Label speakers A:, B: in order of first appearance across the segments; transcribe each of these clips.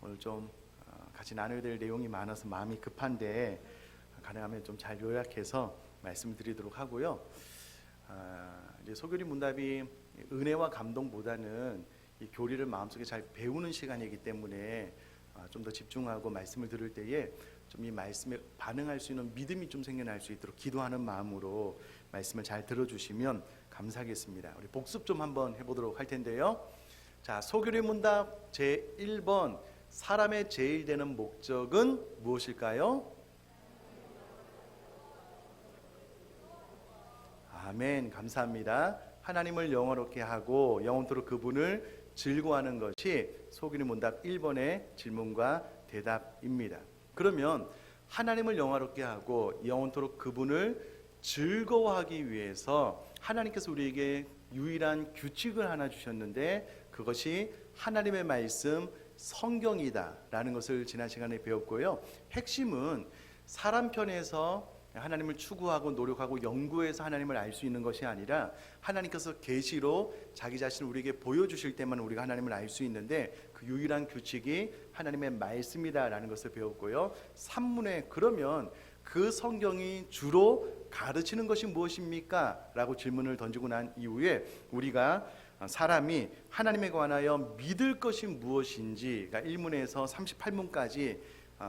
A: 오늘 좀 같이 나눠야 될 내용이 많아서 마음이 급한데 가능하면 좀 잘 요약해서 말씀드리도록 하고요. 이제 소교리 문답이 은혜와 감동보다는 이 교리를 마음속에 잘 배우는 시간이기 때문에 좀 더 집중하고 말씀을 들을 때에 좀 이 말씀에 반응할 수 있는 믿음이 좀 생겨날 수 있도록 기도하는 마음으로 말씀을 잘 들어주시면 감사하겠습니다. 우리 복습 좀 한번 해보도록 할 텐데요. 자, 소교리 문답 제1번, 사람의 제일 되는 목적은 무엇일까요? 아멘, 감사합니다. 하나님을 영화롭게 하고 영원토록 그분을 즐거워하는 것이 소교리 문답 1번의 질문과 대답입니다. 그러면 하나님을 영화롭게 하고 영원토록 그분을 즐거워하기 위해서 하나님께서 우리에게 유일한 규칙을 하나 주셨는데 그것이 하나님의 말씀 성경이다 라는 것을 지난 시간에 배웠고요. 핵심은 사람 편에서 하나님을 추구하고 노력하고 연구해서 하나님을 알 수 있는 것이 아니라 하나님께서 계시로 자기 자신을 우리에게 보여주실 때만 우리가 하나님을 알 수 있는데 그 유일한 규칙이 하나님의 말씀이다라는 것을 배웠고요. 3문에 그러면 그 성경이 주로 가르치는 것이 무엇입니까? 라고 질문을 던지고 난 이후에 우리가 사람이 하나님에 관하여 믿을 것이 무엇인지, 그러니까 1문에서 38문까지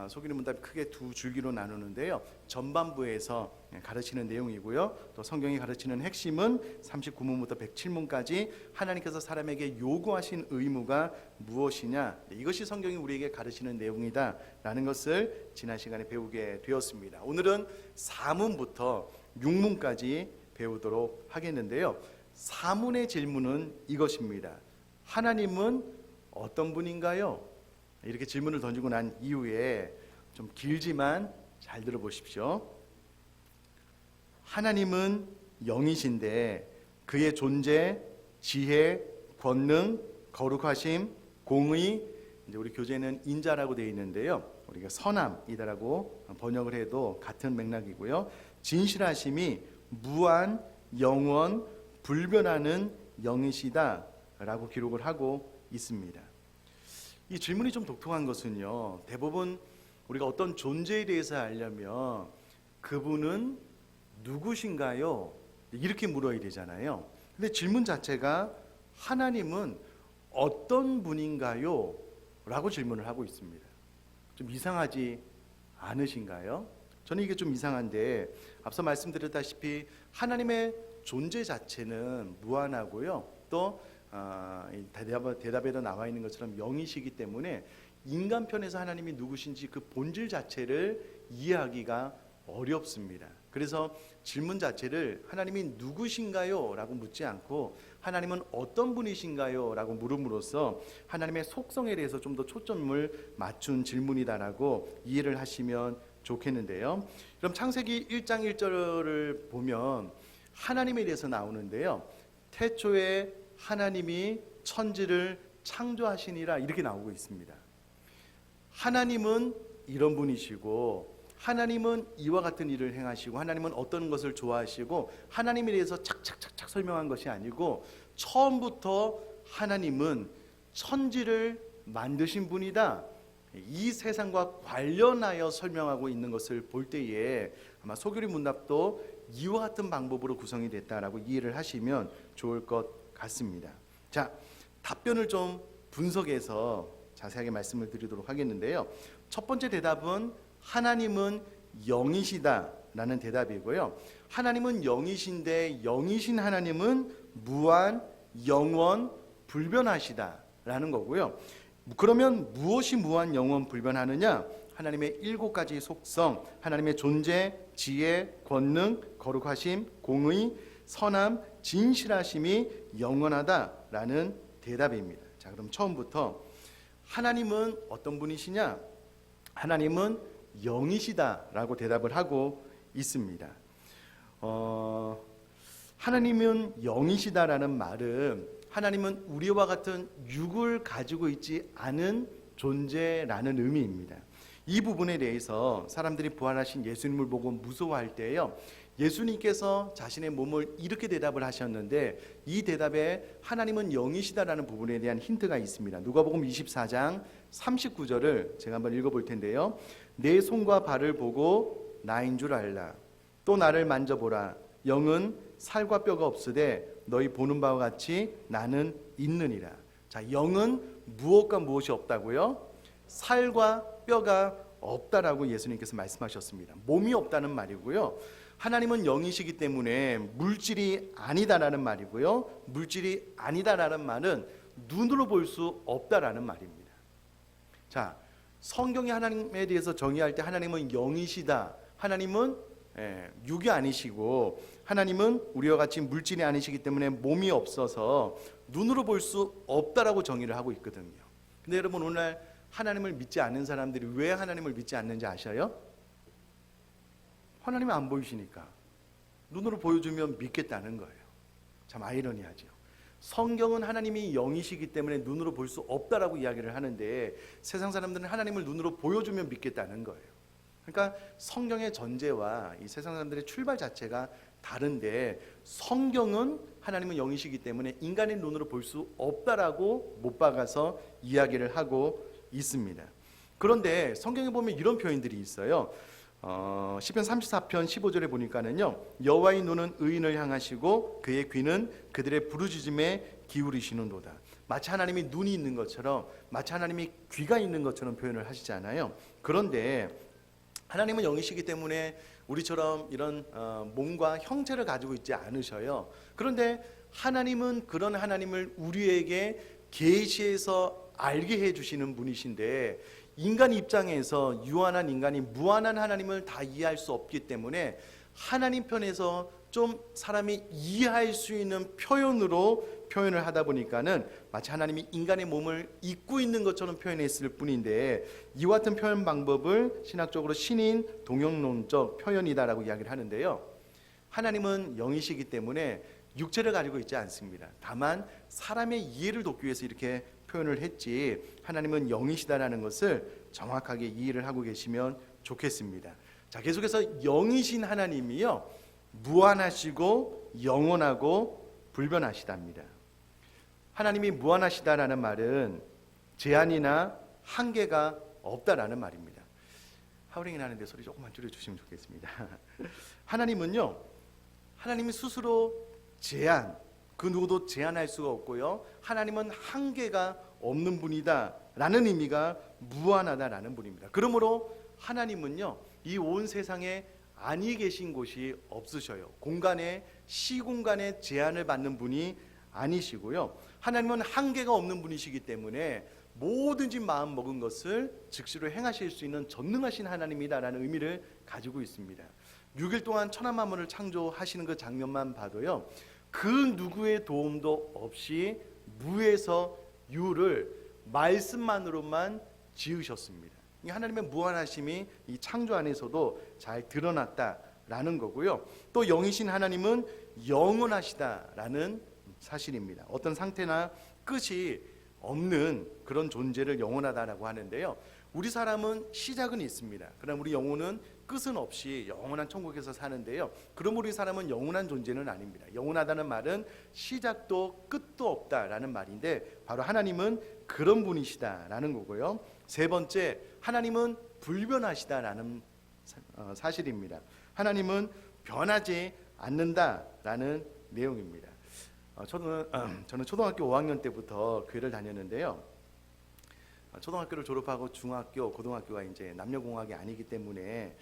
A: 소교리 문답이 크게 두 줄기로 나누는데요. 전반부에서 가르치는 내용이고요. 또 성경이 가르치는 핵심은 39문부터 107문까지 하나님께서 사람에게 요구하신 의무가 무엇이냐, 이것이 성경이 우리에게 가르치는 내용이다 라는 것을 지난 시간에 배우게 되었습니다. 오늘은 4문부터 6문까지 배우도록 하겠는데요. 4문의 질문은 이것입니다. 하나님은 어떤 분인가요? 이렇게 질문을 던지고 난 이후에 좀 길지만 잘 들어보십시오. 하나님은 영이신데 그의 존재, 지혜, 권능, 거룩하심, 공의, 이제 우리 교재는 인자라고 되어 있는데요. 우리가 선함이다라고 번역을 해도 같은 맥락이고요. 진실하심이 무한, 영원, 불변하는 영이시다라고 기록을 하고 있습니다. 이 질문이 좀 독특한 것은요, 대부분 우리가 어떤 존재에 대해서 알려면 그분은 누구신가요? 이렇게 물어야 되잖아요. 근데 질문 자체가 하나님은 어떤 분인가요? 라고 질문을 하고 있습니다. 좀 이상하지 않으신가요? 저는 이게 좀 이상한데, 앞서 말씀드렸다시피 하나님의 존재 자체는 무한하고요, 또 대답에도 나와 있는 것처럼 영이시기 때문에 인간 편에서 하나님이 누구신지 그 본질 자체를 이해하기가 어렵습니다. 그래서 질문 자체를 하나님이 누구신가요? 라고 묻지 않고 하나님은 어떤 분이신가요? 라고 물음으로써 하나님의 속성에 대해서 좀 더 초점을 맞춘 질문이다라고 이해를 하시면 좋겠는데요. 그럼 창세기 1장 1절을 보면 하나님에 대해서 나오는데요. 태초에 하나님이 천지를 창조하시니라 이렇게 나오고 있습니다. 하나님은 이런 분이시고 하나님은 이와 같은 일을 행하시고 하나님은 어떤 것을 좋아하시고 하나님에 대해서 착착착착 설명한 것이 아니고 처음부터 하나님은 천지를 만드신 분이다, 이 세상과 관련하여 설명하고 있는 것을 볼 때에 아마 소교리 문답도 이와 같은 방법으로 구성이 됐다라고 이해를 하시면 좋을 것 같습니다. 자, 답변을 좀 분석해서 자세하게 말씀을 드리도록 하겠는데요. 첫 번째 대답은 하나님은 영이시다라는 대답이고요. 하나님은 영이신데 영이신 하나님은 무한, 영원, 불변하시다라는 거고요. 그러면 무엇이 무한, 영원, 불변하느냐? 하나님의 7가지 속성, 하나님의 존재, 지혜, 권능, 거룩하심, 공의, 선함, 진실하심이 영원하다라는 대답입니다. 자, 그럼 처음부터 하나님은 어떤 분이시냐? 하나님은 영이시다라고 대답을 하고 있습니다. 하나님은 영이시다라는 말은 하나님은 우리와 같은 육을 가지고 있지 않은 존재라는 의미입니다. 이 부분에 대해서 사람들이 부활하신 예수님을 보고 무서워할 때요, 예수님께서 자신의 몸을 이렇게 대답을 하셨는데 이 대답에 하나님은 영이시다라는 부분에 대한 힌트가 있습니다. 누가복음 24장 39절을 제가 한번 읽어볼 텐데요. 내 손과 발을 보고 나인 줄 알라. 또 나를 만져보라. 영은 살과 뼈가 없으되 너희 보는 바와 같이 나는 있느니라. 자, 영은 무엇과 무엇이 없다고요? 살과 뼈가 없다라고 예수님께서 말씀하셨습니다. 몸이 없다는 말이고요. 하나님은 영이시기 때문에 물질이 아니다라는 말이고요. 물질이 아니다라는 말은 눈으로 볼 수 없다라는 말입니다. 자, 성경이 하나님에 대해서 정의할 때 하나님은 영이시다. 하나님은 육이 아니시고 하나님은 우리와 같이 물질이 아니시기 때문에 몸이 없어서 눈으로 볼 수 없다라고 정의를 하고 있거든요. 근데 여러분, 오늘 하나님을 믿지 않는 사람들이 왜 하나님을 믿지 않는지 아셔요? 하나님이 안 보이시니까. 눈으로 보여주면 믿겠다는 거예요. 참 아이러니하죠. 성경은 하나님이 영이시기 때문에 눈으로 볼 수 없다라고 이야기를 하는데 세상 사람들은 하나님을 눈으로 보여주면 믿겠다는 거예요. 그러니까 성경의 전제와 이 세상 사람들의 출발 자체가 다른데, 성경은 하나님은 영이시기 때문에 인간의 눈으로 볼 수 없다라고 못 박아서 이야기를 하고 있습니다. 그런데 성경에 보면 이런 표현들이 있어요. 시편 34편 15절에 보니까는요, 여호와의 눈은 의인을 향하시고 그의 귀는 그들의 부르짖음에 기울이시는도다. 마치 하나님이 눈이 있는 것처럼, 마치 하나님이 귀가 있는 것처럼 표현을 하시잖아요. 그런데 하나님은 영이시기 때문에 우리처럼 이런 몸과 형체를 가지고 있지 않으셔요. 그런데 하나님은 그런 하나님을 우리에게 계시해서 알게 해주시는 분이신데, 인간 입장에서 유한한 인간이 무한한 하나님을 다 이해할 수 없기 때문에 하나님 편에서 좀 사람이 이해할 수 있는 표현으로 표현을 하다 보니까는 마치 하나님이 인간의 몸을 입고 있는 것처럼 표현했을 뿐인데, 이와 같은 표현 방법을 신학적으로 신인 동영론적 표현이다라고 이야기를 하는데요. 하나님은 영이시기 때문에 육체를 가지고 있지 않습니다. 다만 사람의 이해를 돕기 위해서 이렇게 표현을 했지, 하나님은 영이시다라는 것을 정확하게 이해를 하고 계시면 좋겠습니다. 자, 계속해서 영이신 하나님이요, 무한하시고 영원하고 불변하시답니다. 하나님이 무한하시다라는 말은 제한이나 한계가 없다라는 말입니다. 하우링이 나는데 소리 조금만 줄여주시면 좋겠습니다. 하나님은요, 하나님이 스스로 제한, 그 누구도 제한할 수가 없고요, 하나님은 한계가 없는 분이다 라는 의미가 무한하다라는 분입니다. 그러므로 하나님은요, 이 온 세상에 아니 계신 곳이 없으셔요. 공간에, 시공간에 제한을 받는 분이 아니시고요, 하나님은 한계가 없는 분이시기 때문에 뭐든지 마음 먹은 것을 즉시로 행하실 수 있는 전능하신 하나님이다라는 의미를 가지고 있습니다. 6일 동안 천하 만물을 창조하시는 그 장면만 봐도요, 그 누구의 도움도 없이 무에서 유를 말씀만으로만 지으셨습니다. 이 하나님의 무한하심이 이 창조 안에서도 잘 드러났다라는 거고요. 또 영이신 하나님은 영원하시다라는 사실입니다. 어떤 상태나 끝이 없는 그런 존재를 영원하다라고 하는데요, 우리 사람은 시작은 있습니다. 그럼 우리 영혼은 끝은 없이 영원한 천국에서 사는데요, 그럼 우리 사람은 영원한 존재는 아닙니다. 영원하다는 말은 시작도 끝도 없다라는 말인데, 바로 하나님은 그런 분이시다라는 거고요. 세 번째, 하나님은 불변하시다라는 사실입니다. 하나님은 변하지 않는다라는 내용입니다. 저는 초등학교 5학년 때부터 교회를 다녔는데요, 초등학교를 졸업하고 중학교, 고등학교가 이제 남녀공학이 아니기 때문에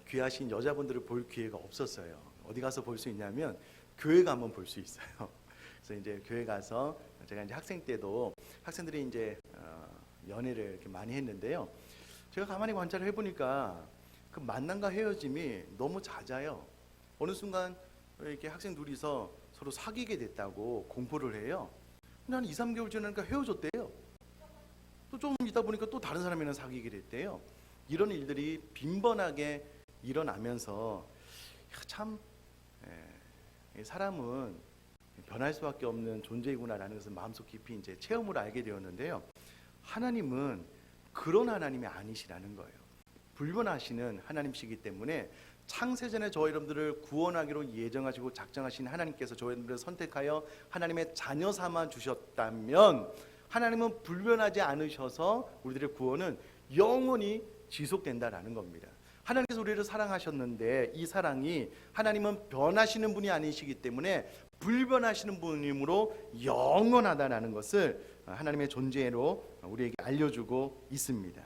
A: 귀하신 여자분들을 볼 기회가 없었어요. 어디 가서 볼 수 있냐면 교회 가면 볼 수 있어요. 그래서 이제 교회 가서 제가 이제 학생 때도 학생들이 이제 연애를 이렇게 많이 했는데요, 제가 가만히 관찰을 해보니까 그 만남과 헤어짐이 너무 잦아요. 어느 순간 이렇게 학생 둘이서 서로 사귀게 됐다고 공포를 해요. 근데 한 2, 3개월 지나니까 헤어졌대요. 또 좀 있다 보니까 또 다른 사람이랑 사귀게 됐대요. 이런 일들이 빈번하게 일어나면서 참 사람은 변할 수밖에 없는 존재이구나라는 것을 마음속 깊이 이제 체험으로 알게 되었는데요, 하나님은 그런 하나님이 아니시라는 거예요. 불변하시는 하나님이시기 때문에 창세전에 저와 여러분들을 구원하기로 예정하시고 작정하신 하나님께서 저와 여러분들을 선택하여 하나님의 자녀 삼아 주셨다면 하나님은 불변하지 않으셔서 우리들의 구원은 영원히 지속된다라는 겁니다. 하나님께서 우리를 사랑하셨는데 이 사랑이 하나님은 변하시는 분이 아니시기 때문에 불변하시는 분이므로 영원하다라는 것을 하나님의 존재로 우리에게 알려주고 있습니다.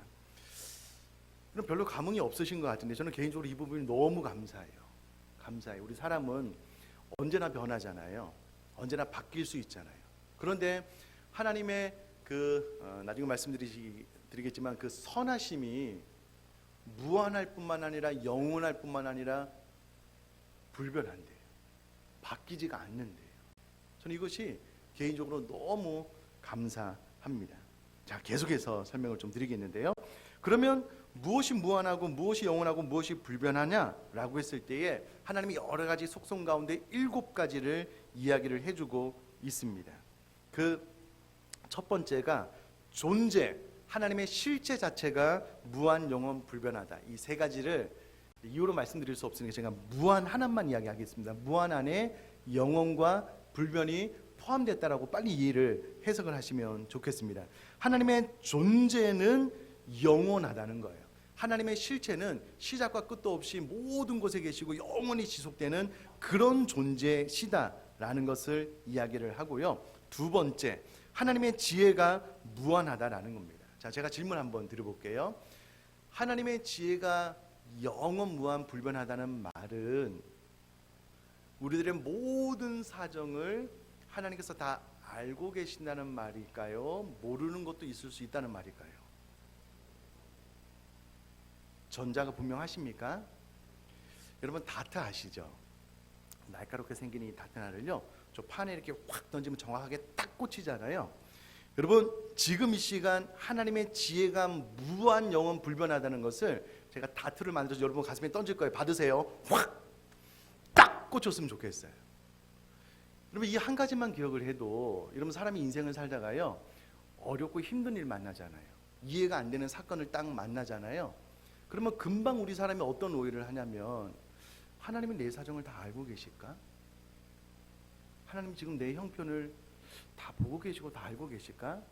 A: 그럼 별로 감흥이 없으신 것 같은데 저는 개인적으로 이 부분이 너무 감사해요. 우리 사람은 언제나 변하잖아요. 언제나 바뀔 수 있잖아요. 그런데 하나님의 나중에 말씀드리겠지만 그 선하심이 무한할 뿐만 아니라 영원할 뿐만 아니라 불변한데요. 바뀌지가 않는데요. 저는 이것이 개인적으로 너무 감사합니다. 자, 계속해서 설명을 좀 드리겠는데요. 그러면 무엇이 무한하고 무엇이 영원하고 무엇이 불변하냐라고 했을 때에 하나님이 여러 가지 속성 가운데 7가지를 이야기를 해주고 있습니다. 그 첫 번째가 존재, 하나님의 실체 자체가 무한, 영원, 불변하다. 이 3가지를 이유로 말씀드릴 수 없으니까 제가 무한 하나만 이야기하겠습니다. 무한 안에 영원과 불변이 포함됐다라고 빨리 이해를 해석을 하시면 좋겠습니다. 하나님의 존재는 영원하다는 거예요. 하나님의 실체는 시작과 끝도 없이 모든 곳에 계시고 영원히 지속되는 그런 존재시다라는 것을 이야기를 하고요. 두 번째, 하나님의 지혜가 무한하다라는 겁니다. 자, 제가 질문 한번 드려볼게요. 하나님의 지혜가 영원, 무한, 불변하다는 말은 우리들의 모든 사정을 하나님께서 다 알고 계신다는 말일까요? 모르는 것도 있을 수 있다는 말일까요? 전자가 분명하십니까? 여러분 다트 아시죠? 날카롭게 생긴 이 다트 날을요, 저 판에 이렇게 확 던지면 정확하게 딱 꽂히잖아요. 여러분 지금 이 시간 하나님의 지혜가 무한, 영원, 불변하다는 것을 제가 다트를 만들어서 여러분 가슴에 던질 거예요. 받으세요. 확 딱 꽂혔으면 좋겠어요. 여러분 이 한 가지만 기억을 해도 여러분 사람이 인생을 살다가요 어렵고 힘든 일 만나잖아요. 이해가 안 되는 사건을 딱 만나잖아요. 그러면 금방 우리 사람이 어떤 오해를 하냐면 하나님은 내 사정을 다 알고 계실까? 하나님 지금 내 형편을 다 보고 계시고 다 알고 계실까?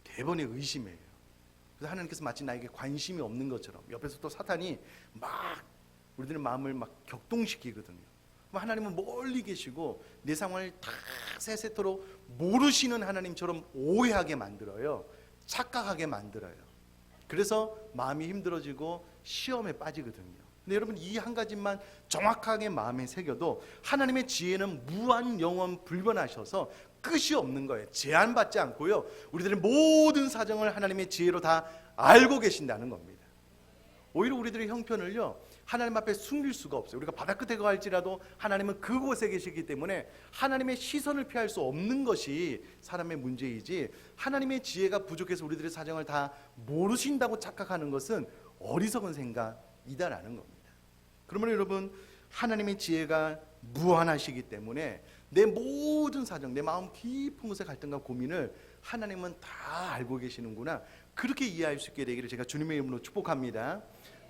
A: 대번에 의심해요. 그래서 하나님께서 마치 나에게 관심이 없는 것처럼 옆에서 또 사탄이 막 우리들의 마음을 막 격동시키거든요. 하나님은 멀리 계시고 내 상황을 다 세세토록 모르시는 하나님처럼 오해하게 만들어요. 착각하게 만들어요. 그래서 마음이 힘들어지고 시험에 빠지거든요. 근데 여러분 이 한 가지만 정확하게 마음에 새겨도 하나님의 지혜는 무한, 영원, 불변하셔서 끝이 없는 거예요. 제한받지 않고요. 우리들의 모든 사정을 하나님의 지혜로 다 알고 계신다는 겁니다. 오히려 우리들의 형편을요 하나님 앞에 숨길 수가 없어요. 우리가 바다 끝에 갈지라도 하나님은 그곳에 계시기 때문에 하나님의 시선을 피할 수 없는 것이 사람의 문제이지, 하나님의 지혜가 부족해서 우리들의 사정을 다 모르신다고 착각하는 것은 어리석은 생각이다라는 겁니다. 그러면 여러분 하나님의 지혜가 무한하시기 때문에 내 모든 사정, 내 마음 깊은 곳의 갈등과 고민을 하나님은 다 알고 계시는구나, 그렇게 이해할 수 있게 되기를 제가 주님의 이름으로 축복합니다.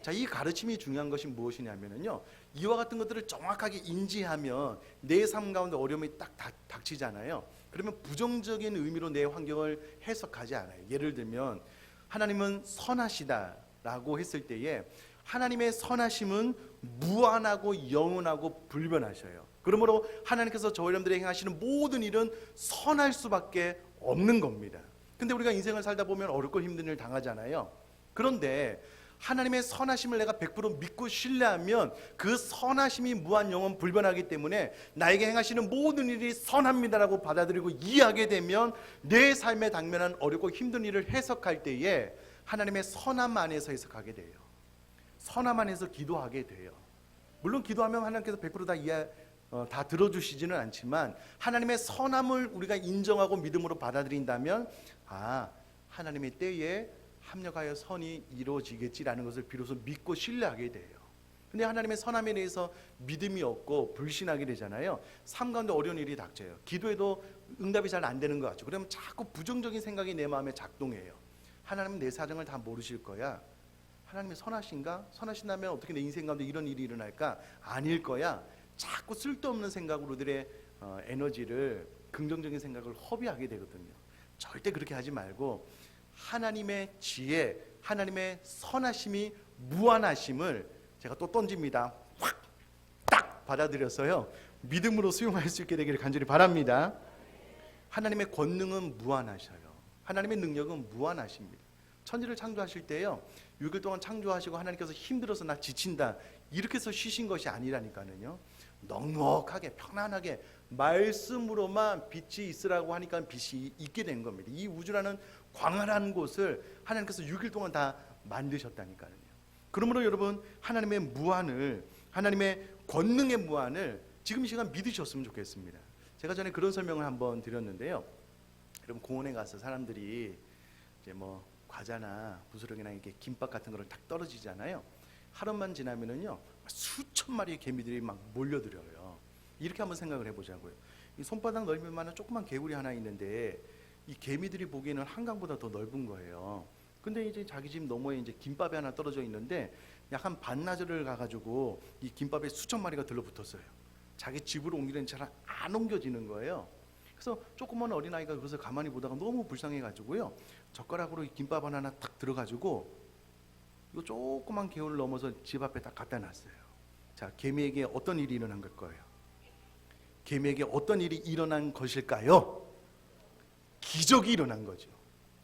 A: 자, 이 가르침이 중요한 것이 무엇이냐면요, 이와 같은 것들을 정확하게 인지하면 내 삶 가운데 어려움이 딱 닥치잖아요. 그러면 부정적인 의미로 내 환경을 해석하지 않아요. 예를 들면 하나님은 선하시다라고 했을 때에 하나님의 선하심은 무한하고 영원하고 불변하셔요. 그러므로 하나님께서 저희 여러분들이 행하시는 모든 일은 선할 수밖에 없는 겁니다. 근데 우리가 인생을 살다 보면 어렵고 힘든 일을 당하잖아요. 그런데 하나님의 선하심을 내가 100% 믿고 신뢰하면 그 선하심이 무한, 영원, 불변하기 때문에 나에게 행하시는 모든 일이 선합니다라고 받아들이고 이해하게 되면 내 삶에 당면한 어렵고 힘든 일을 해석할 때에 하나님의 선함 안에서 해석하게 돼요. 선함 안에서 기도하게 돼요. 물론 기도하면 하나님께서 100% 다 들어주시지는 않지만 하나님의 선함을 우리가 인정하고 믿음으로 받아들인다면 하나님의 때에 합력하여 선이 이루어지겠지라는 것을 비로소 믿고 신뢰하게 돼요. 근데 하나님의 선함에 대해서 믿음이 없고 불신하게 되잖아요. 삶 가운데 어려운 일이 닥쳐요. 기도해도 응답이 잘 안 되는 것 같죠. 그러면 자꾸 부정적인 생각이 내 마음에 작동해요. 하나님은 내 사정을 다 모르실 거야. 하나님이 선하신가? 선하신다면 어떻게 내 인생 가운데 이런 일이 일어날까? 아닐 거야. 자꾸 쓸데없는 생각으로들의 에너지를, 긍정적인 생각을 허비하게 되거든요. 절대 그렇게 하지 말고 하나님의 지혜, 하나님의 선하심이, 무한하심을 제가 또 던집니다. 확 딱 받아들여서요, 믿음으로 수용할 수 있게 되기를 간절히 바랍니다. 하나님의 권능은 무한하셔요. 하나님의 능력은 무한하십니다. 천지를 창조하실 때요, 6일 동안 창조하시고 하나님께서 힘들어서 나 지친다 이렇게 해서 쉬신 것이 아니라니까요. 넉넉하게 편안하게 말씀으로만 빛이 있으라고 하니까 빛이 있게 된 겁니다. 이 우주라는 광활한 곳을 하나님께서 6일 동안 다 만드셨다니까요. 그러므로 여러분, 하나님의 무한을, 하나님의 권능의 무한을 지금 이 시간 믿으셨으면 좋겠습니다. 제가 전에 그런 설명을 한번 드렸는데요. 여러분, 공원에 가서 사람들이 이제 뭐 과자나 부스러기나 이렇게 김밥 같은 거를 딱 떨어지잖아요. 하루만 지나면은요, 수천 마리의 개미들이 막 몰려들어요. 이렇게 한번 생각을 해보자고요. 이 손바닥 넓이만한 조그만 개구리 하나 있는데 이 개미들이 보기에는 한강보다 더 넓은 거예요. 근데 이제 자기 집 너머에 이제 김밥이 하나 떨어져 있는데 약 한 반나절을 가가지고 이 김밥에 수천 마리가 들러붙었어요. 자기 집으로 옮기려니 잘 안 옮겨지는 거예요. 그래서 조그만 어린아이가 그것을 가만히 보다가 너무 불쌍해가지고요, 젓가락으로 이 김밥 하나 딱 들어가지고 이거 조그만 개울을 넘어서 집 앞에 딱 갖다 놨어요. 자, 개미에게 어떤 일이 일어난 걸 거예요? 개미에게 어떤 일이 일어난 것일까요? 기적이 일어난 거죠.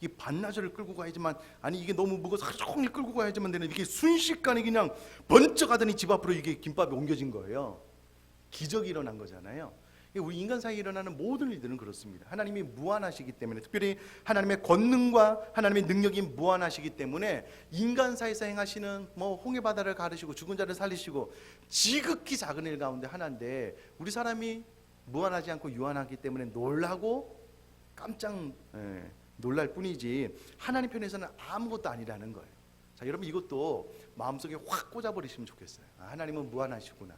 A: 이 반나절을 끌고 가야지만, 아니 이게 너무 무거워서 하루 종일 끌고 가야지만 되는, 이게 순식간에 그냥 번쩍 하더니 집 앞으로 이게 김밥이 옮겨진 거예요. 기적이 일어난 거잖아요. 우리 인간 사이에 일어나는 모든 일들은 그렇습니다. 하나님이 무한하시기 때문에, 특별히 하나님의 권능과 하나님의 능력이 무한하시기 때문에 인간 사이에서 행하시는 뭐 홍해 바다를 가르시고 죽은 자를 살리시고 지극히 작은 일 가운데 하나인데, 우리 사람이 무한하지 않고 유한하기 때문에 놀라고 깜짝 놀랄 뿐이지 하나님 편에서는 아무것도 아니라는 거예요. 자, 여러분, 이것도 마음속에 확 꽂아버리시면 좋겠어요. 하나님은 무한하시구나.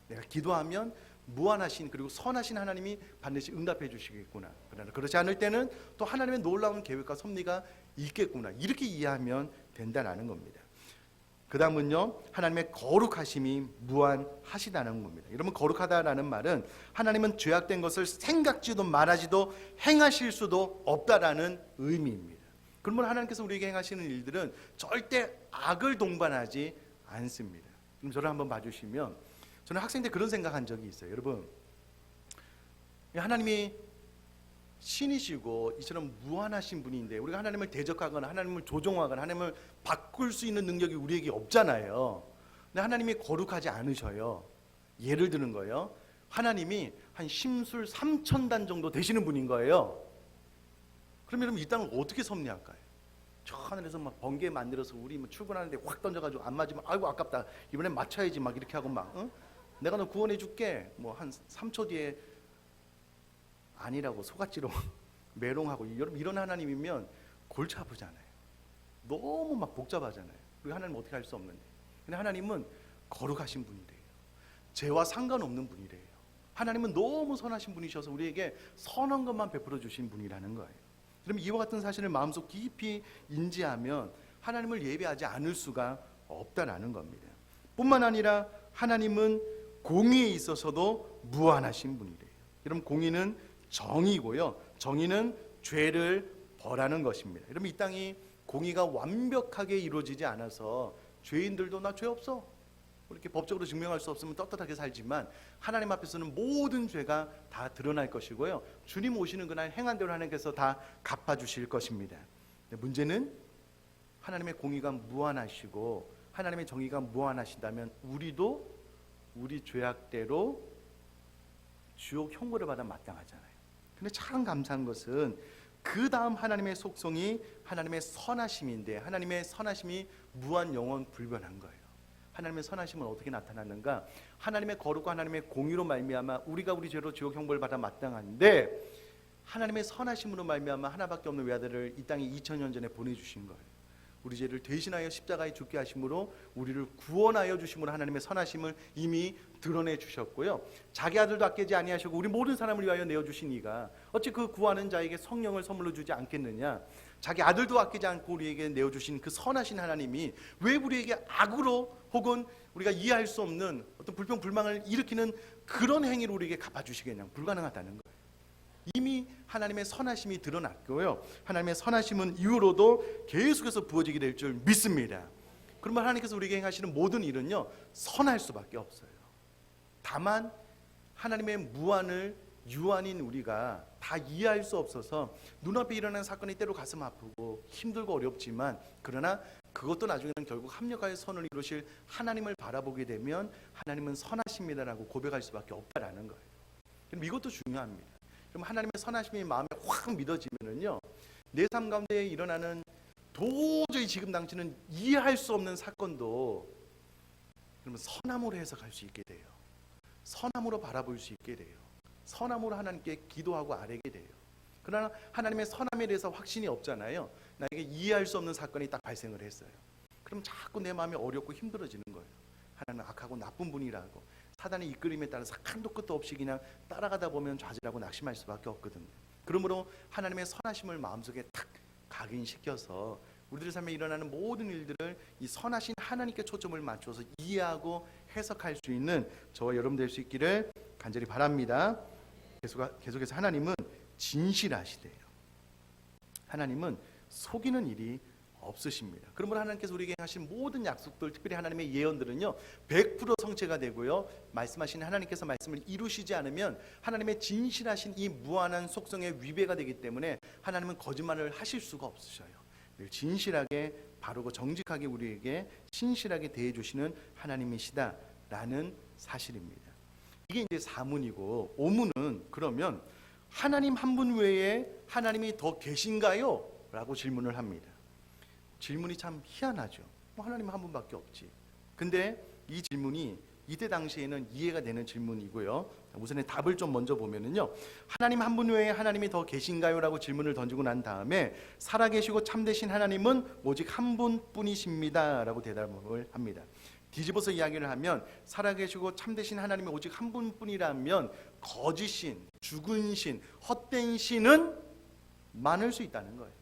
A: 내가 기도하면 무한하신, 그리고 선하신 하나님이 반드시 응답해 주시겠구나. 그러나 그렇지 않을 때는 또 하나님의 놀라운 계획과 섭리가 있겠구나. 이렇게 이해하면 된다는 겁니다. 그 다음은요, 하나님의 거룩하심이 무한하시다는 겁니다. 여러분, 거룩하다라는 말은 하나님은 죄악된 것을 생각지도 말하지도 행하실 수도 없다라는 의미입니다. 그러면 하나님께서 우리에게 행하시는 일들은 절대 악을 동반하지 않습니다. 그럼 저를 한번 봐주시면, 저는 학생 때 그런 생각한 적이 있어요. 여러분, 하나님이 신이시고 이처럼 무한하신 분인데 우리가 하나님을 대적하거나 하나님을 조종하거나 하나님을 바꿀 수 있는 능력이 우리에게 없잖아요. 근데 하나님이 거룩하지 않으셔요. 예를 드는 거예요. 하나님이 한 심술 3,000단 정도 되시는 분인 거예요. 그럼 여러분, 이 땅을 어떻게 섭리할까요? 저 하늘에서 막 번개 만들어서 우리 뭐 출근하는데 확 던져가지고 안 맞으면 아이고 아깝다, 이번엔 맞춰야지 막 이렇게 하고 막 내가 너 구원해 줄게, 뭐 한 3초 뒤에 아니라고 속았지로 메롱하고. 여러분, 이런 하나님이면 골치 아프잖아요. 너무 막 복잡하잖아요. 그리고 하나님은 어떻게 할 수 없는데. 근데 하나님은 거룩하신 분이래요. 죄와 상관없는 분이래요. 하나님은 너무 선하신 분이셔서 우리에게 선한 것만 베풀어 주신 분이라는 거예요. 그럼 이와 같은 사실을 마음속 깊이 인지하면 하나님을 예배하지 않을 수가 없다라는 겁니다. 뿐만 아니라 하나님은 공의에 있어서도 무한하신 분이래요. 여러분, 공의는 정의고요, 정의는 죄를 벌하는 것입니다. 여러분, 이 땅이 공의가 완벽하게 이루어지지 않아서 죄인들도 나 죄 없어, 이렇게 법적으로 증명할 수 없으면 떳떳하게 살지만 하나님 앞에서는 모든 죄가 다 드러날 것이고요, 주님 오시는 그날 행한 대로 하나님께서 다 갚아주실 것입니다. 문제는 하나님의 공의가 무한하시고 하나님의 정의가 무한하시다면 우리도 우리 죄악대로 지옥 형벌을 받아 마땅하잖아요. 근데 참 감사한 것은 그 다음 하나님의 속성이 하나님의 선하심인데, 하나님의 선하심이 무한 영원 불변한 거예요. 하나님의 선하심은 어떻게 나타났는가? 하나님의 거룩과 하나님의 공의로 말미암아 우리가 우리 죄로 지옥 형벌을 받아 마땅한데, 하나님의 선하심으로 말미암아 하나밖에 없는 외아들을 이 땅에 2000년 전에 보내주신 거예요. 우리 죄를 대신하여 십자가에 죽게 하심으로 우리를 구원하여 주심으로 하나님의 선하심을 이미 드러내 주셨고요, 자기 아들도 아끼지 아니하시고 우리 모든 사람을 위하여 내어주신 이가 어찌 그 구하는 자에게 성령을 선물로 주지 않겠느냐? 자기 아들도 아끼지 않고 우리에게 내어주신 그 선하신 하나님이 왜 우리에게 악으로 혹은 우리가 이해할 수 없는 어떤 불평 불만을 일으키는 그런 행위를 우리에게 갚아주시겠냐? 불가능하다는 거예요. 이미 하나님의 선하심이 드러났고요, 하나님의 선하심은 이후로도 계속해서 부어지게 될 줄 믿습니다. 그러면 하나님께서 우리에게 행하시는 모든 일은요 선할 수밖에 없어요. 다만 하나님의 무한을 유한인 우리가 다 이해할 수 없어서 눈앞에 일어나는 사건이 때로 가슴 아프고 힘들고 어렵지만, 그러나 그것도 나중에는 결국 합력하여 선을 이루실 하나님을 바라보게 되면 하나님은 선하십니다라고 고백할 수밖에 없다라는 거예요. 그럼 이것도 중요합니다. 그럼 하나님의 선하심이 마음에 확 믿어지면은요, 내 삶 가운데 일어나는 도저히 지금 당신은 이해할 수 없는 사건도 그러면 선함으로 해석할 수 있게 돼요. 선함으로 바라볼 수 있게 돼요. 선함으로 하나님께 기도하고 아뢰게 돼요. 그러나 하나님의 선함에 대해서 확신이 없잖아요. 나에게 이해할 수 없는 사건이 딱 발생을 했어요. 그럼 자꾸 내 마음이 어렵고 힘들어지는 거예요. 하나님은 악하고 나쁜 분이라고, 사단의 이끌림에 따라서 한도 끝도 없이 그냥 따라가다 보면 좌절하고 낙심할 수밖에 없거든요. 그러므로 하나님의 선하심을 마음속에 탁 각인시켜서 우리들 삶에 일어나는 모든 일들을 이 선하신 하나님께 초점을 맞춰서 이해하고 해석할 수 있는 저와 여러분 될 수 있기를 간절히 바랍니다. 계속해서 하나님은 진실하시대요. 하나님은 속이는 일이 없으십니다. 그러므로 하나님께서 우리에게 하신 모든 약속들, 특별히 하나님의 예언들은요 100% 성취가 되고요, 말씀하신 하나님께서 말씀을 이루시지 않으면 하나님의 진실하신 이 무한한 속성에 위배가 되기 때문에 하나님은 거짓말을 하실 수가 없으셔요. 늘 진실하게 바르고 정직하게 우리에게 신실하게 대해 주시는 하나님이시다라는 사실입니다. 이게 이제 사문이고, 오문은 그러면 하나님 한 분 외에 하나님이 더 계신가요? 라고 질문을 합니다. 질문이 참 희한하죠. 하나님 한 분밖에 없지. 근데 이 질문이 이때 당시에는 이해가 되는 질문이고요. 우선의 답을 좀 먼저 보면은요, 하나님 한 분 외에 하나님이 더 계신가요? 라고 질문을 던지고 난 다음에 살아계시고 참되신 하나님은 오직 한 분뿐이십니다 라고 대답을 합니다. 뒤집어서 이야기를 하면 살아계시고 참되신 하나님이 오직 한 분뿐이라면 거짓신, 죽은 신, 헛된 신은 많을 수 있다는 거예요.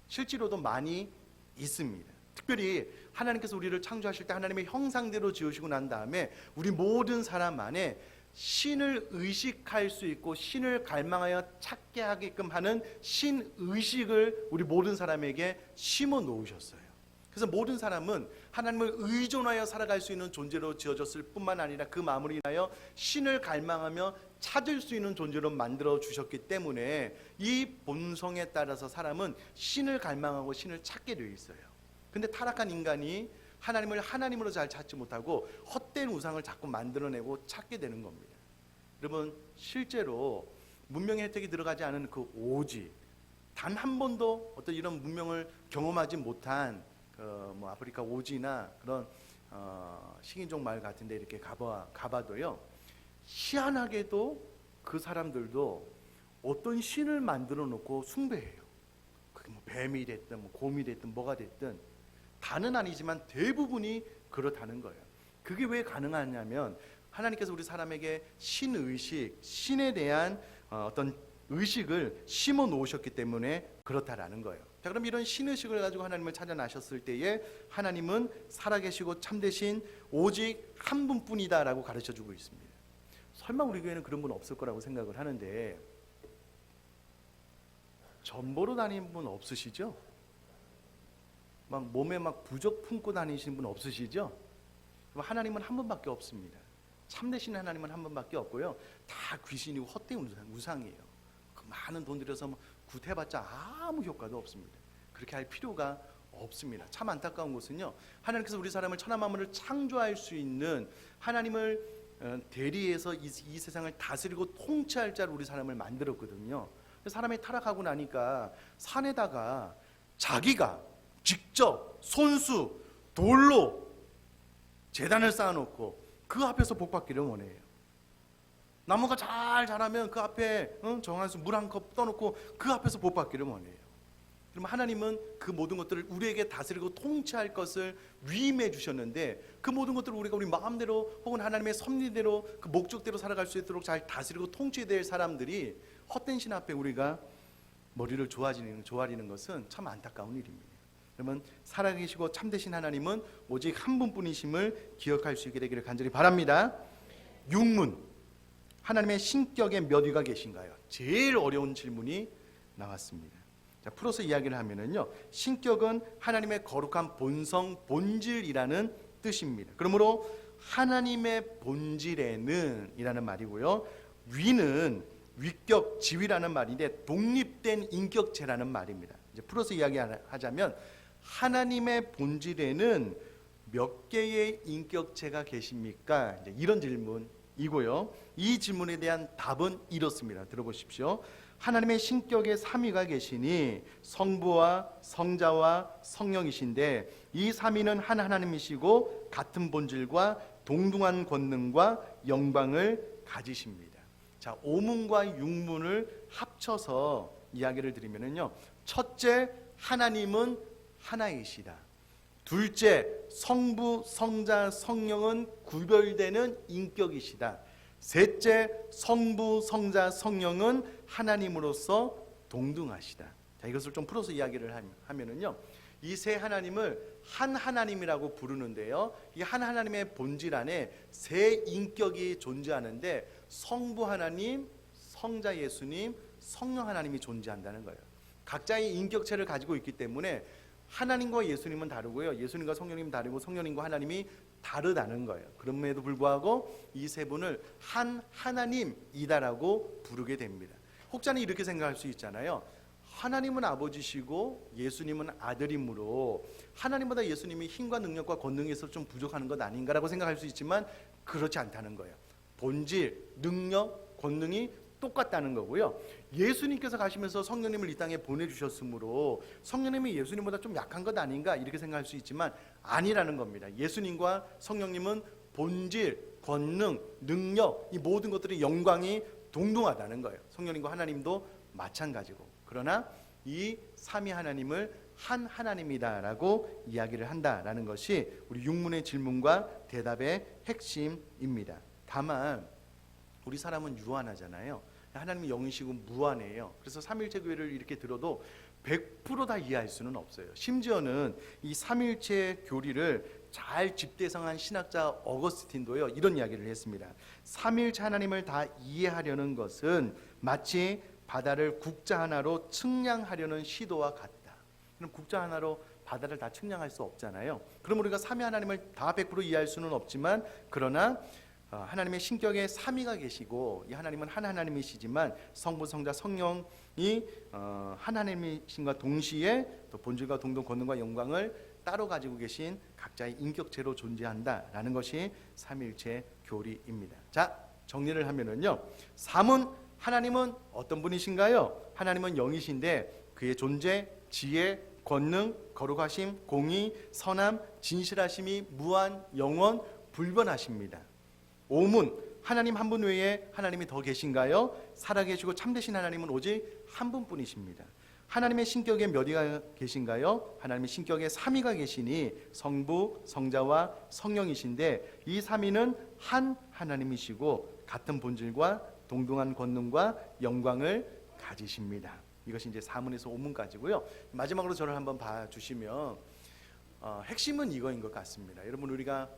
A: 실제로도 많이 있습니다. 특별히 하나님께서 우리를 창조하실 때 하나님의 형상대로 지으시고 난 다음에 우리 모든 사람 안에 신을 의식할 수 있고 신을 갈망하여 찾게 하게끔 하는 신의식을 우리 모든 사람에게 심어 놓으셨어요. 그래서 모든 사람은 하나님을 의존하여 살아갈 수 있는 존재로 지어졌을 뿐만 아니라 그 마음으로 인하여 신을 갈망하며 찾을 수 있는 존재로 만들어 주셨기 때문에 이 본성에 따라서 사람은 신을 갈망하고 신을 찾게 되어 있어요. 근데 타락한 인간이 하나님을 하나님으로 잘 찾지 못하고 헛된 우상을 자꾸 만들어내고 찾게 되는 겁니다. 여러분, 실제로 문명의 혜택이 들어가지 않은 그 오지, 단 한 번도 어떤 이런 문명을 경험하지 못한 뭐 아프리카 오지나 그런 식인종 마을 같은 데 이렇게 가봐도요, 희한하게도 그 사람들도 어떤 신을 만들어 놓고 숭배해요. 그게 뭐 뱀이 됐든 뭐 곰이 됐든 뭐가 됐든 다는 아니지만 대부분이 그렇다는 거예요. 그게 왜 가능하냐면 하나님께서 우리 사람에게 신의식, 신에 대한 어떤 의식을 심어 놓으셨기 때문에 그렇다라는 거예요. 자, 그럼 이런 신의식을 가지고 하나님을 찾아 나셨을 때에 하나님은 살아계시고 참되신 오직 한 분뿐이다라고 가르쳐주고 있습니다. 설마 우리 교회는 그런 분 없을 거라고 생각을 하는데, 전보로 다니는 분 없으시죠? 막 몸에 막 부적 품고 다니시는 분 없으시죠? 하나님은 한 분밖에 없습니다. 참되신 하나님은 한 분밖에 없고요, 다 귀신이고 헛된 우상이에요. 그 많은 돈 들여서 굿해봤자 아무 효과도 없습니다. 그렇게 할 필요가 없습니다. 참 안타까운 것은요, 하나님께서 우리 사람을 천하 만물을 창조할 수 있는 하나님을 대리해서 이 세상을 다스리고 통치할 자를 우리 사람을 만들었거든요. 사람이 타락하고 나니까 산에다가 자기가 직접 손수 돌로 제단을 쌓아놓고 그 앞에서 복받기를 원해요. 나무가 잘 자라면 그 앞에 정한수 물 한 컵 떠놓고 그 앞에서 복받기를 원해요. 그럼 하나님은 그 모든 것들을 우리에게 다스리고 통치할 것을 위임해 주셨는데, 그 모든 것들을 우리가 우리 마음대로 혹은 하나님의 섭리대로 그 목적대로 살아갈 수 있도록 잘 다스리고 통치될 사람들이 헛된 신 앞에 우리가 머리를 조아리는 것은 참 안타까운 일입니다. 그러면 살아계시고 참되신 하나님은 오직 한 분뿐이심을 기억할 수 있게 되기를 간절히 바랍니다. 육문, 하나님의 신격에 몇 위가 계신가요? 제일 어려운 질문이 나왔습니다. 자, 풀어서 이야기를 하면은요, 신격은 하나님의 거룩한 본성, 본질이라는 뜻입니다. 그러므로 하나님의 본질에는 이라는 말이고요, 위는 위격, 지위라는 말인데 독립된 인격체라는 말입니다. 이제 풀어서 이야기하자면 하나님의 본질에는 몇 개의 인격체가 계십니까? 이제 이런 질문이고요. 이 질문에 대한 답은 이렇습니다. 들어보십시오. 하나님의 신격에 삼위가 계시니 성부와 성자와 성령이신데 이 삼위는 한 하나님이시고 같은 본질과 동등한 권능과 영광을 가지십니다. 자, 오문과 육문을 합쳐서 이야기를 드리면요, 첫째, 하나님은 하나이시다. 둘째, 성부, 성자, 성령은 구별되는 인격이시다. 셋째, 성부, 성자, 성령은 하나님으로서 동등하시다. 자, 이것을 좀 풀어서 이야기를 하면은요, 이 세 하나님을 한 하나님이라고 부르는데요, 이 한 하나님의 본질 안에 세 인격이 존재하는데 성부 하나님, 성자 예수님, 성령 하나님이 존재한다는 거예요. 각자의 인격체를 가지고 있기 때문에 하나님과 예수님은 다르고요, 예수님과 성령님은 다르고 성령님과 하나님이 다르다는 거예요. 그럼에도 불구하고 이 세 분을 한 하나님이다라고 부르게 됩니다. 혹자는 이렇게 생각할 수 있잖아요. 하나님은 아버지시고 예수님은 아들이므로 하나님보다 예수님이 힘과 능력과 권능에서 좀 부족하는 것 아닌가라고 생각할 수 있지만 그렇지 않다는 거예요. 본질, 능력, 권능이 똑같다는 거고요. 예수님께서 가시면서 성령님을 이 땅에 보내주셨으므로 성령님이 예수님보다 좀 약한 것 아닌가 이렇게 생각할 수 있지만 아니라는 겁니다. 예수님과 성령님은 본질, 권능, 능력, 이 모든 것들의 영광이 동등하다는 거예요. 성령님과 하나님도 마찬가지고. 그러나 이 삼위 하나님을 한 하나님이다라고 이야기를 한다라는 것이 우리 육문의 질문과 대답의 핵심입니다. 다만 우리 사람은 유한하잖아요. 하나님이 영이시고 무한해요. 그래서 삼일체 교회를 이렇게 들어도 100% 다 이해할 수는 없어요. 심지어는 이 삼일체 교리를 잘 집대성한 신학자 어거스틴도요, 이런 이야기를 했습니다. 삼일체 하나님을 다 이해하려는 것은 마치 바다를 국자 하나로 측량하려는 시도와 같다. 그럼 국자 하나로 바다를 다 측량할 수 없잖아요. 그럼 우리가 삼위 하나님을 다 100% 이해할 수는 없지만, 그러나 하나님의 신격에 삼위가 계시고 이 하나님은 한 하나님이시지만 성부, 성자, 성령이 한 하나님이신과 동시에 또 본질과 동등, 권능과 영광을 따로 가지고 계신 각자의 인격체로 존재한다라는 것이 삼위일체 교리입니다. 자, 정리를 하면은요, 삼은 하나님은 어떤 분이신가요? 하나님은 영이신데 그의 존재, 지혜, 권능, 거룩하심, 공의, 선함, 진실하심이 무한, 영원, 불변하십니다. 오문, 하나님 한 분 외에 하나님이 더 계신가요? 살아계시고 참되신 하나님은 오직 한 분뿐이십니다. 하나님의 신격에 몇 위가 계신가요? 하나님의 신격에 삼위가 계시니 성부, 성자와 성령이신데 이 삼위는 한 하나님이시고 같은 본질과 동등한 권능과 영광을 가지십니다. 이것이 이제 사문에서 오문까지고요. 마지막으로 저를 한번 봐주시면 핵심은 이거인 것 같습니다. 여러분, 우리가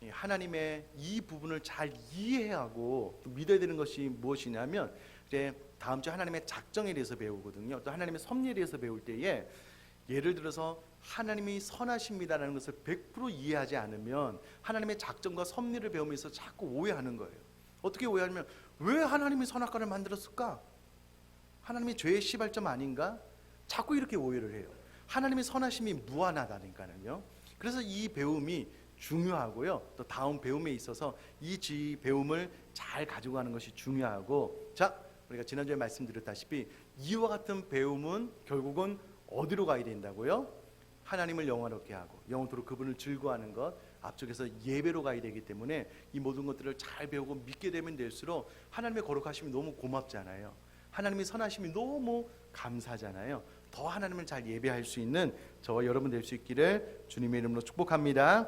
A: 하나님의 이 부분을 잘 이해하고 또 믿어야 되는 것이 무엇이냐면, 이제 다음 주 하나님의 작정에 대해서 배우거든요. 또 하나님의 섭리에 대해서 배울 때에 예를 들어서 하나님이 선하십니다라는 것을 100% 이해하지 않으면 하나님의 작정과 섭리를 배우면서 자꾸 오해하는 거예요. 어떻게 오해하냐면, 왜 하나님이 선악과를 만들었을까? 하나님이 죄의 시발점 아닌가? 자꾸 이렇게 오해를 해요. 하나님의 선하심이 무한하다니까요. 그래서 이 배움이 중요하고요. 또 다음 배움에 있어서 이 배움을 잘 가지고 가는 것이 중요하고, 자, 우리가 지난주에 말씀드렸다시피 이와 같은 배움은 결국은 어디로 가야 된다고요? 하나님을 영화롭게 하고 영원토록 그분을 즐거워하는 것, 앞쪽에서 예배로 가야 되기 때문에 이 모든 것들을 잘 배우고 믿게 되면 될수록 하나님의 거룩하심이 너무 고맙잖아요. 하나님의 선하심이 너무 감사하잖아요. 더 하나님을 잘 예배할 수 있는 저와 여러분 될 수 있기를 주님의 이름으로 축복합니다.